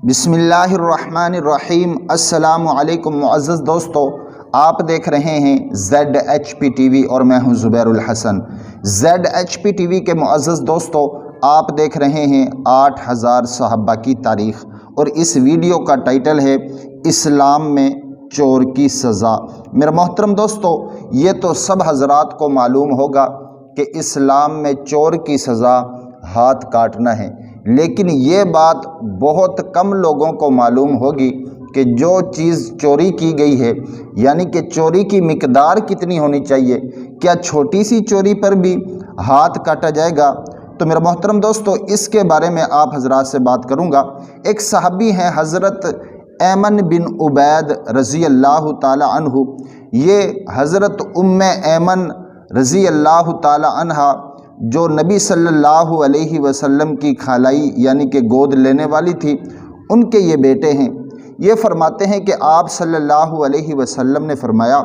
बिस्मिल्लाहिर्रहमानिर्रहीम। अस्सलामु अलैकुम मुअज़्ज़ज़ दोस्तों, आप देख रहे हैं ZHP TV और मैं हूं ज़ुबैरुल हसन। ZHP TV के मुअज़्ज़ज़ दोस्तों, आप देख रहे हैं 8000 सहाबा की तारीख़ और इस वीडियो का टाइटल है इस्लाम में चोर की सज़ा। मेरे मोहतरम दोस्तों, ये तो सब हज़रात को मालूम होगा कि इस्लाम में चोर की सज़ा हाथ काटना है, लेकिन ये बात बहुत कम लोगों को मालूम होगी कि जो चीज़ चोरी की गई है, यानी कि चोरी की मिकदार कितनी होनी चाहिए। क्या छोटी सी चोरी पर भी हाथ काटा जाएगा? तो मेरे मोहतरम दोस्तों, इसके बारे में आप हजरात से बात करूंगा। एक सहाबी हैं हज़रत ऐमन बिन उबैद रज़ी अल्लाह ताला अन्हु। ये हज़रत उम्मे ऐमन रज़ी अल्लाह ताला अन्हा जो नबी सल्लल्लाहु अलैहि वसल्लम की खालाई यानी कि गोद लेने वाली थी, उनके ये बेटे हैं। ये फरमाते हैं कि आप सल्लल्लाहु अलैहि वसल्लम ने फरमाया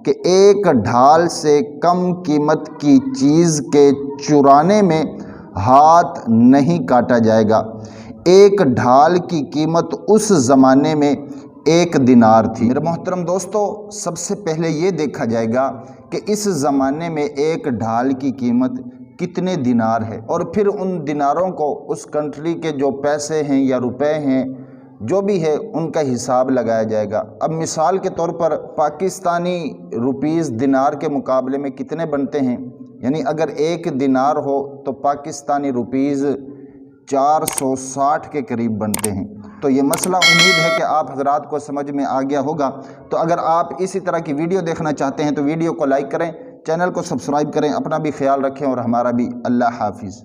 कि एक ढाल से कम कीमत की चीज़ के चुराने में हाथ नहीं काटा जाएगा। एक ढाल की कीमत उस ज़माने में 1 दिनार थी। मेरे मोहतरम दोस्तों, सबसे पहले ये देखा जाएगा कि इस ज़माने में एक ढाल की कीमत कितने दिनार है, और फिर उन दिनारों को उस कंट्री के जो पैसे हैं या रुपए हैं, जो भी है, उनका हिसाब लगाया जाएगा। अब मिसाल के तौर पर पाकिस्तानी रुपीज़ दिनार के मुकाबले में कितने बनते हैं, यानी अगर 1 दिनार हो तो पाकिस्तानी रुपीज़ 460 के करीब बनते हैं। तो ये मसला उम्मीद है कि आप हजरात को समझ में आ गया होगा। तो अगर आप इसी तरह की वीडियो देखना चाहते हैं तो वीडियो को लाइक करें, चैनल को सब्सक्राइब करें, अपना भी ख्याल रखें और हमारा भी। अल्लाह हाफिज़।